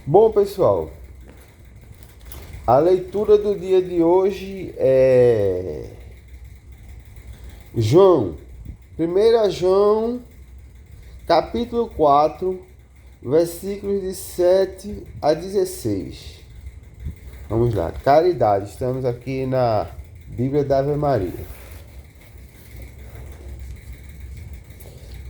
Bom, pessoal, a leitura do dia de hoje é João, 1 João, capítulo 4, versículos de 7 a 16. Vamos lá, caridade, estamos aqui na Bíblia da Ave Maria.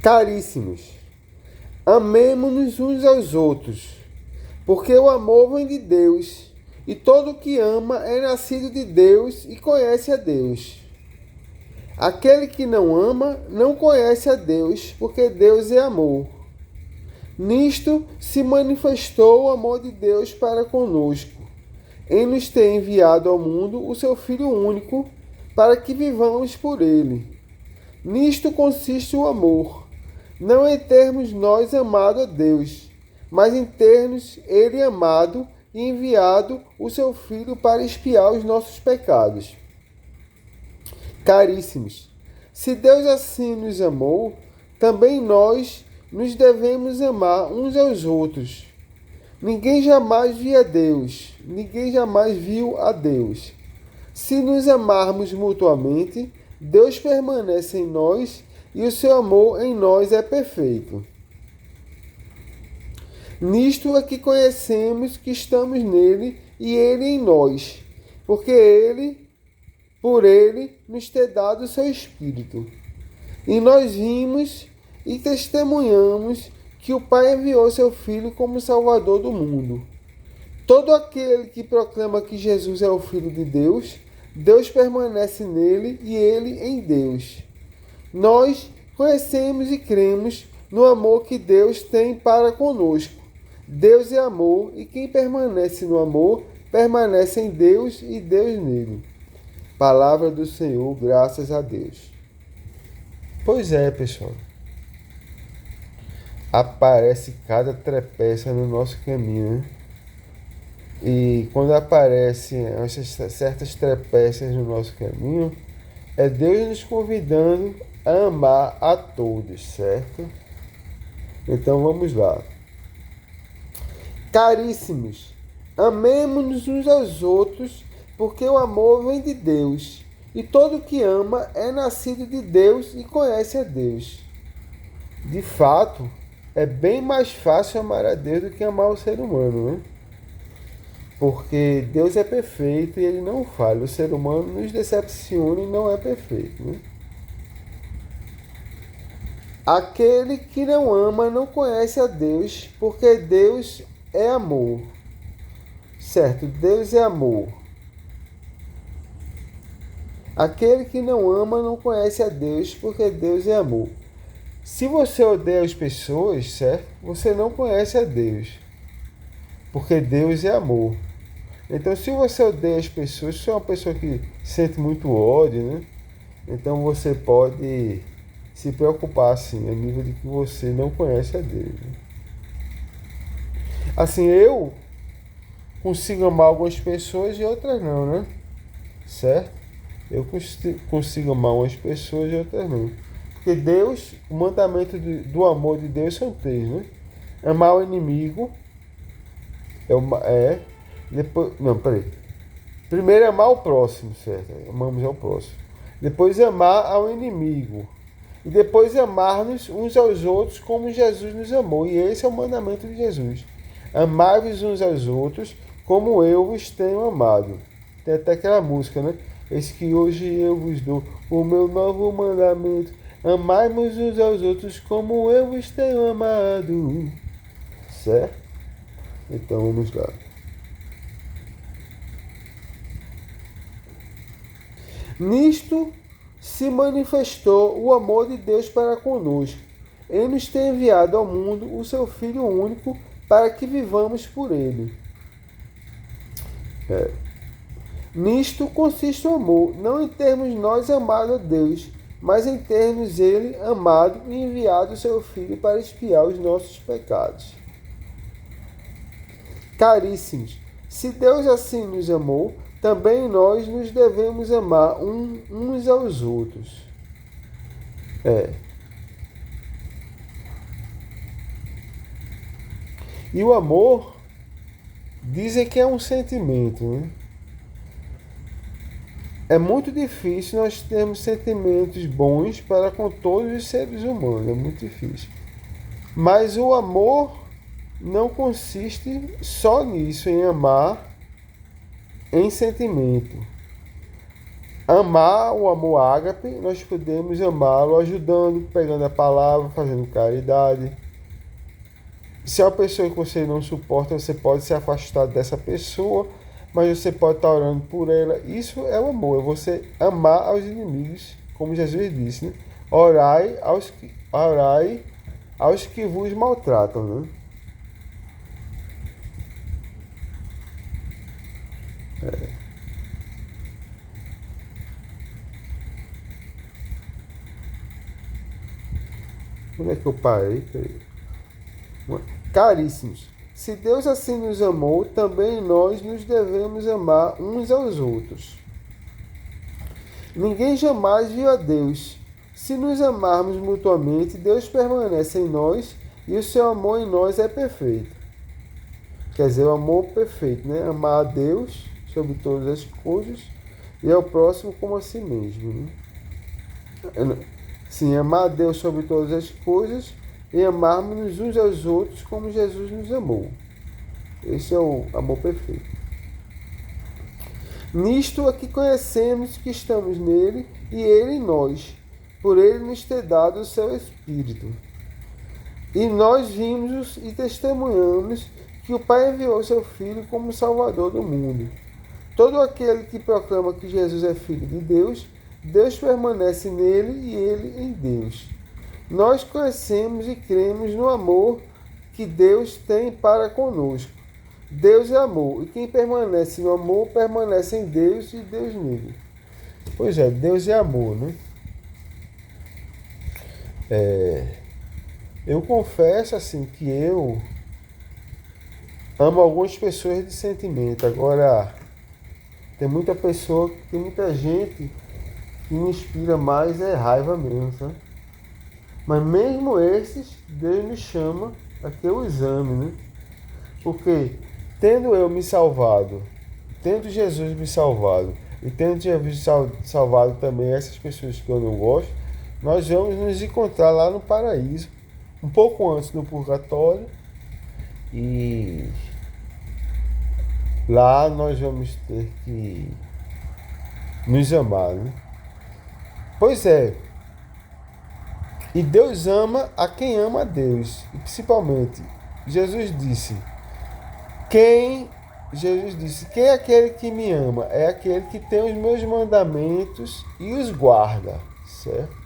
Caríssimos, amemo-nos uns aos outros, porque o amor vem de Deus, e todo que ama é nascido de Deus e conhece a Deus. Aquele que não ama não conhece a Deus, porque Deus é amor. Nisto se manifestou o amor de Deus para conosco, em nos ter enviado ao mundo o seu Filho único, para que vivamos por ele. Nisto consiste o amor, não em termos nós amado a Deus, mas em termos ele amado e enviado o seu Filho para expiar os nossos pecados. Caríssimos, se Deus assim nos amou, também nós nos devemos amar uns aos outros. Ninguém jamais viu a Deus, ninguém jamais viu a Deus. Se nos amarmos mutuamente, Deus permanece em nós e o seu amor em nós é perfeito. Nisto é que conhecemos que estamos nele e ele em nós, porque por ele nos ter dado o seu Espírito. E nós vimos e testemunhamos que o Pai enviou seu Filho como Salvador do mundo. Todo aquele que proclama que Jesus é o Filho de Deus, Deus permanece nele e ele em Deus. Nós conhecemos e cremos no amor que Deus tem para conosco. Deus é amor e quem permanece no amor permanece em Deus e Deus nele. Palavra do Senhor, graças a Deus. Pois é, pessoal. Aparece cada trepeça no nosso caminho, né? E quando aparecem essas certas trepeças no nosso caminho, é Deus nos convidando a amar a todos, certo? Então vamos lá. Caríssimos, amemo-nos uns aos outros, porque o amor vem de Deus, e todo que ama é nascido de Deus e conhece a Deus. De fato, é bem mais fácil amar a Deus do que amar o ser humano, né? Porque Deus é perfeito e ele não falha. O ser humano nos decepciona e não é perfeito, né? Aquele que não ama não conhece a Deus, porque Deus é amor. Certo, Deus é amor. Aquele que não ama não conhece a Deus, porque Deus é amor. Se você odeia as pessoas, certo? Você não conhece a Deus, porque Deus é amor. Então, se você odeia as pessoas, se você é uma pessoa que sente muito ódio, né? Então você pode se preocupar, assim, a nível de que você não conhece a Deus, né? Assim, eu consigo amar algumas pessoas e outras não, né? Certo? Eu consigo amar umas pessoas e outras não. Porque Deus, o mandamento do amor de Deus são três, né? Amar o inimigo depois, não, peraí. Primeiro amar o próximo, certo? Amamos ao próximo. Depois amar ao inimigo. E depois amar-nos uns aos outros como Jesus nos amou. E esse é o mandamento de Jesus. Amar-vos uns aos outros como eu vos tenho amado. Tem até aquela música, né? Eis que hoje eu vos dou o meu novo mandamento. Amai-vos uns aos outros como eu vos tenho amado. Certo? Então vamos lá. Nisto se manifestou o amor de Deus para conosco, em nos ter enviado ao mundo o seu Filho único para que vivamos por ele. Nisto consiste o amor, não em termos nós amado a Deus, mas em termos ele amado e enviado o seu Filho para expiar os nossos pecados. Caríssimos, se Deus assim nos amou, também nós nos devemos amar uns aos outros. E o amor Dizem que é um sentimento, né? É muito difícil nós termos sentimentos bons para com todos os seres humanos, é muito difícil. Mas o amor não consiste só nisso, em amar em sentimento. Amar o amor ágape, nós podemos amá-lo ajudando, pegando a palavra, fazendo caridade. Se é uma pessoa que você não suporta, você pode se afastar dessa pessoa, mas você pode estar orando por ela. Isso é o amor, é você amar aos inimigos, como Jesus disse, né? Orai aos que vos maltratam, né? Onde é que eu parei? Caríssimos, se Deus assim nos amou, também nós nos devemos amar uns aos outros. Ninguém jamais viu a Deus. Se nos amarmos mutuamente, Deus permanece em nós e o seu amor em nós é perfeito. Quer dizer, o amor perfeito, né? Amar a Deus sobre todas as coisas e ao próximo como a si mesmo, né? Sim, amar a Deus sobre todas as coisas e amarmos uns aos outros como Jesus nos amou. Esse é o amor perfeito. Nisto é que conhecemos que estamos nele e ele em nós, por ele nos ter dado o seu Espírito. E nós vimos e testemunhamos que o Pai enviou seu Filho como Salvador do mundo. Todo aquele que proclama que Jesus é Filho de Deus, Deus permanece nele e ele em Deus. Nós conhecemos e cremos no amor que Deus tem para conosco. Deus é amor, e quem permanece no amor permanece em Deus e Deus nele. Pois é, Deus é amor, né? Eu confesso assim que eu amo algumas pessoas de sentimento. Agora, tem muita gente que me inspira mais é raiva mesmo, sabe? Mas mesmo esses, Deus me chama a que eu os ame, né? Porque tendo eu me salvado, tendo Jesus me salvado e tendo Jesus salvado também essas pessoas que eu não gosto, nós vamos nos encontrar lá no paraíso, um pouco antes do purgatório, e lá nós vamos ter que nos amar, né? Pois é, e Deus ama a quem ama a Deus, e principalmente, quem Jesus disse, quem é aquele que me ama? É aquele que tem os meus mandamentos e os guarda, certo?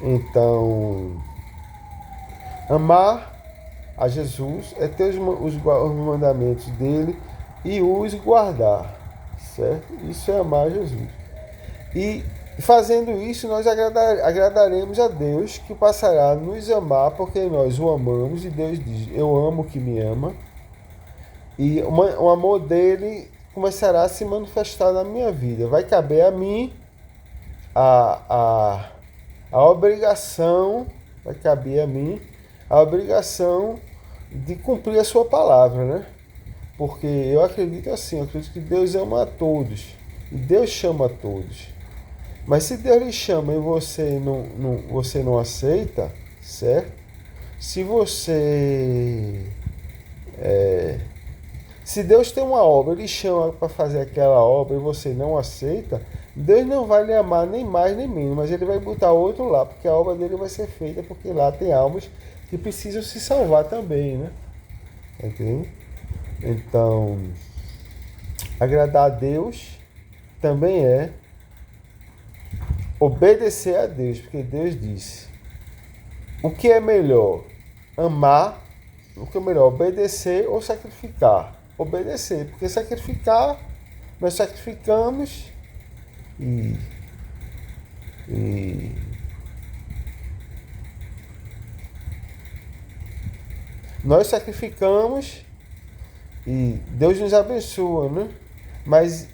Então, amar a Jesus é ter os mandamentos dele e os guardar, certo? Isso é amar a Jesus. E fazendo isso, nós agradaremos a Deus, que passará a nos amar, porque nós o amamos, e Deus diz, eu amo o que me ama. E o amor dele começará a se manifestar na minha vida. Vai caber a mim a obrigação, vai caber a mim a obrigação de cumprir a sua palavra, né? Porque eu acredito assim, eu acredito que Deus ama a todos. E Deus chama a todos. Mas se Deus lhe chama e você não aceita, certo? Se você... Se Deus tem uma obra, Ele chama para fazer aquela obra e você não aceita, Deus não vai lhe amar nem mais nem menos, mas Ele vai botar outro lá, porque a obra dele vai ser feita, porque lá tem almas que precisam se salvar também, né? Entende? Então, agradar a Deus também é obedecer a Deus, porque Deus disse: o que é melhor? Amar, o que é melhor? Obedecer ou sacrificar? Obedecer, porque sacrificar, nós sacrificamos e nós sacrificamos e Deus nos abençoa, né? Mas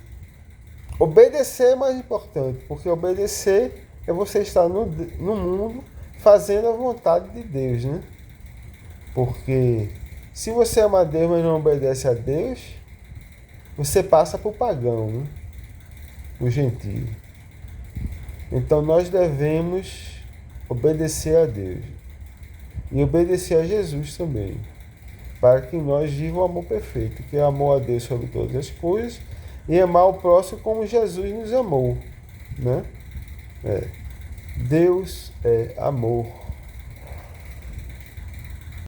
obedecer é mais importante, porque obedecer é você estar no mundo fazendo a vontade de Deus, né? Porque Se você ama a Deus, mas não obedece a Deus, você passa por pagão, né? O gentio. Então nós devemos obedecer a Deus e obedecer a Jesus também, para que nós vivamos o amor perfeito, que é amor a Deus sobre todas as coisas e amar o próximo como Jesus nos amou, né? Deus é amor.